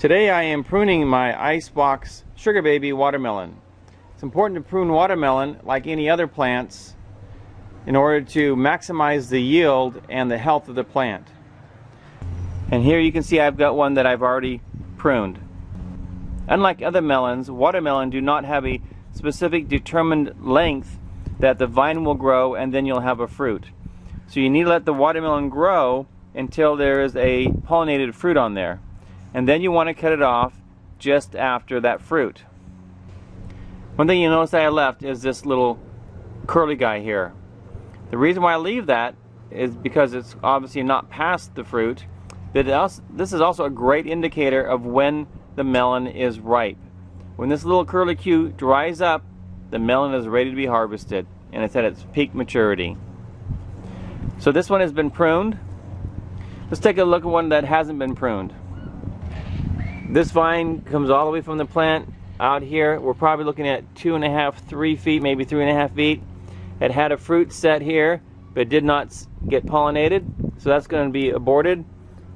Today I am pruning my icebox sugar baby watermelon. It's important to prune watermelon like any other plants in order to maximize the yield and the health of the plant. And here you can see I've got one that I've already pruned. Unlike other melons, watermelon do not have a specific determined length that the vine will grow and then you'll have a fruit. So you need to let the watermelon grow until there is a pollinated fruit on there. And then you want to cut it off just after that fruit. One thing you notice that I left is this little curly guy here. The reason why I leave that is because it's obviously not past the fruit, but this is also a great indicator of when the melon is ripe. When this little curly Q dries up, the melon is ready to be harvested and it's at its peak maturity. So this one has been pruned. Let's take a look at one that hasn't been pruned. This vine comes all the way from the plant out here. We're probably looking at 2.5, 3 feet, maybe 3.5 feet. It had a fruit set here, but did not get pollinated, so that's going to be aborted.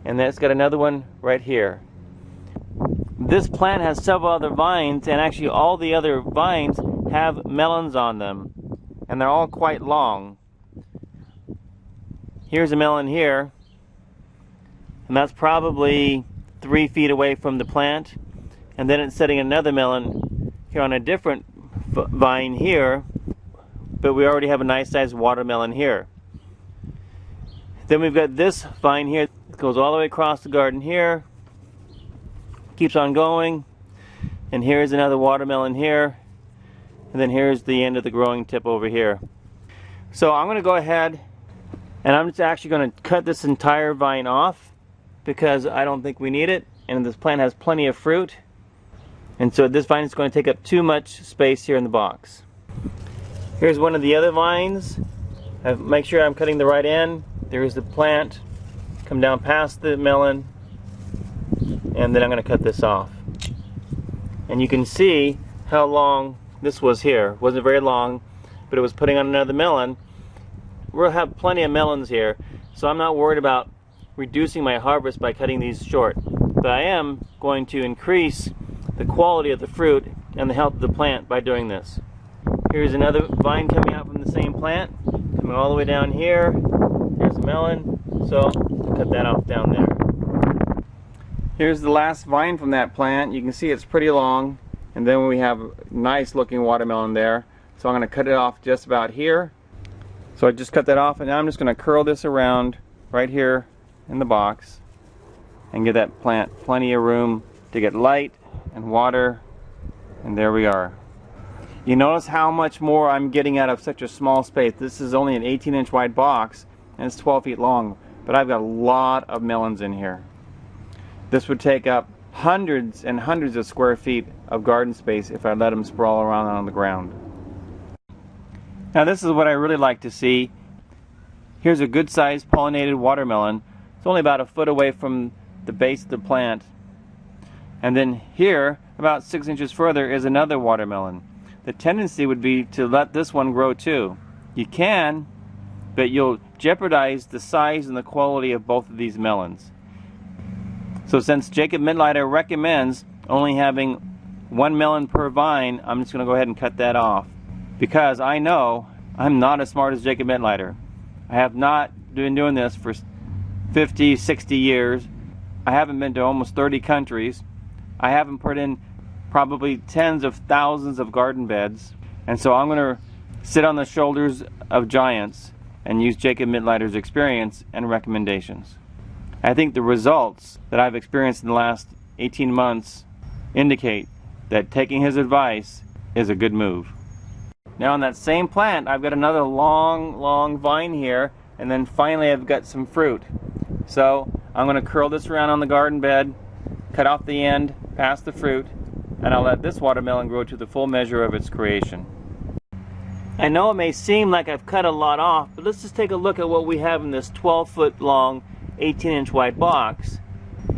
And then it's got another one right here. This plant has several other vines, and actually all the other vines have melons on them, and they're all quite long. Here's a melon here, and that's probably 3 feet away from the plant, and then it's setting another melon here on a different vine here, but we already have a nice sized watermelon here. Then we've got this vine here. It goes all the way across the garden here, keeps on going, and here's another watermelon here, and then here's the end of the growing tip over here. So I'm going to go ahead and I'm just actually going to cut this entire vine off because I don't think we need it, and this plant has plenty of fruit, and so this vine is going to take up too much space here in the box. Here's one of the other vines. Make sure I'm cutting the right end. There's the plant, come down past the melon, and then I'm going to cut this off. And you can see how long this was here. It wasn't very long, but it was putting on another melon. We'll have plenty of melons here, so I'm not worried about reducing my harvest by cutting these short. But I am going to increase the quality of the fruit and the health of the plant by doing this. Here's another vine coming out from the same plant, coming all the way down here. Here's a melon, so I'll cut that off down there. Here's the last vine from that plant. You can see it's pretty long, and then we have a nice looking watermelon there. So I'm going to cut it off just about here. So I just cut that off, and now I'm just going to curl this around right here in the box and give that plant plenty of room to get light and water, and there we are. You notice how much more I'm getting out of such a small space. This is only an 18-inch wide box and it's 12 feet long, but I've got a lot of melons in here. This would take up hundreds and hundreds of square feet of garden space if I let them sprawl around on the ground. Now this is what I really like to see. Here's a good sized pollinated watermelon. It's only about a foot away from the base of the plant. And then here, about 6 inches further, is another watermelon. The tendency would be to let this one grow too. You can, but you'll jeopardize the size and the quality of both of these melons. So since Jacob Midlighter recommends only having 1 melon per vine, I'm just going to go ahead and cut that off. Because I know I'm not as smart as Jacob Midlighter. I have not been doing this for 50, 60 years. I haven't been to almost 30 countries. I haven't put in probably tens of thousands of garden beds. And so I'm going to sit on the shoulders of giants and use Jacob Midlighter's experience and recommendations. I think the results that I've experienced in the last 18 months indicate that taking his advice is a good move. Now on that same plant, I've got another long vine here, and then finally I've got some fruit. So I'm going to curl this around on the garden bed, cut off the end past the fruit, and I'll let this watermelon grow to the full measure of its creation. I know it may seem like I've cut a lot off, but let's just take a look at what we have in this 12-foot long, 18-inch wide box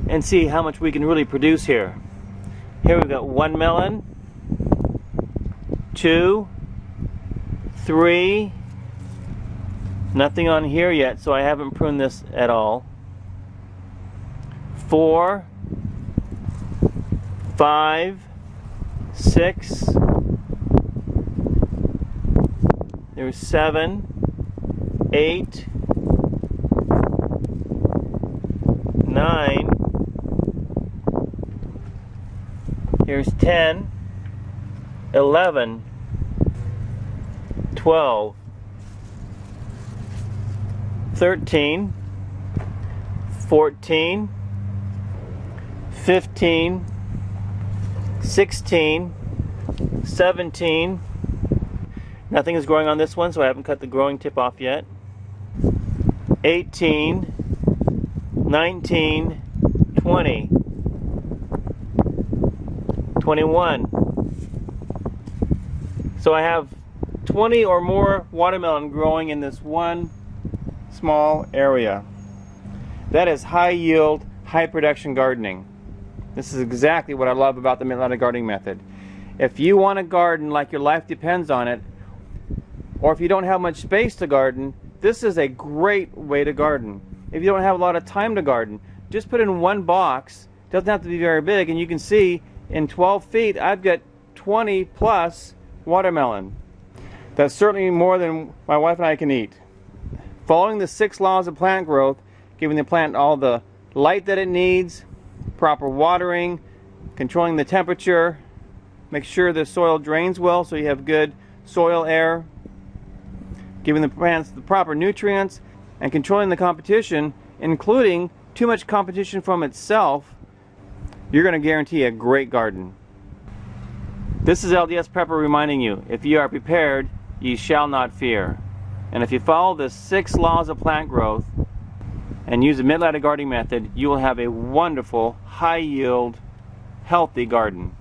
and see how much we can really produce here. Here we've got 1 melon, 2, 3, nothing on here yet, so I haven't pruned this at all. 4, 5, 6, there's 7, 8, 9, here's 10, 11, 12, 13, 14, 15, 16, 17. Nothing is growing on this one, so I haven't cut the growing tip off yet. 18, 19, 20, 21. So I have 20 or more watermelon growing in this one small area. That is high yield, high production gardening. This is exactly what I love about the mid-lattice gardening method. If you want to garden like your life depends on it, or if you don't have much space to garden, this is a great way to garden. If you don't have a lot of time to garden, just put it in one box. It doesn't have to be very big, and you can see in 12 feet I've got 20 plus watermelon. That's certainly more than my wife and I can eat. Following the 6 laws of plant growth, giving the plant all the light that it needs, proper watering, controlling the temperature, make sure the soil drains well so you have good soil air, giving the plants the proper nutrients, and controlling the competition, including too much competition from itself, you're going to guarantee a great garden. This is LDS Prepper reminding you, if you are prepared, ye shall not fear. And if you follow the 6 laws of plant growth and use the mid-lattice gardening method, you will have a wonderful, high yield, healthy garden.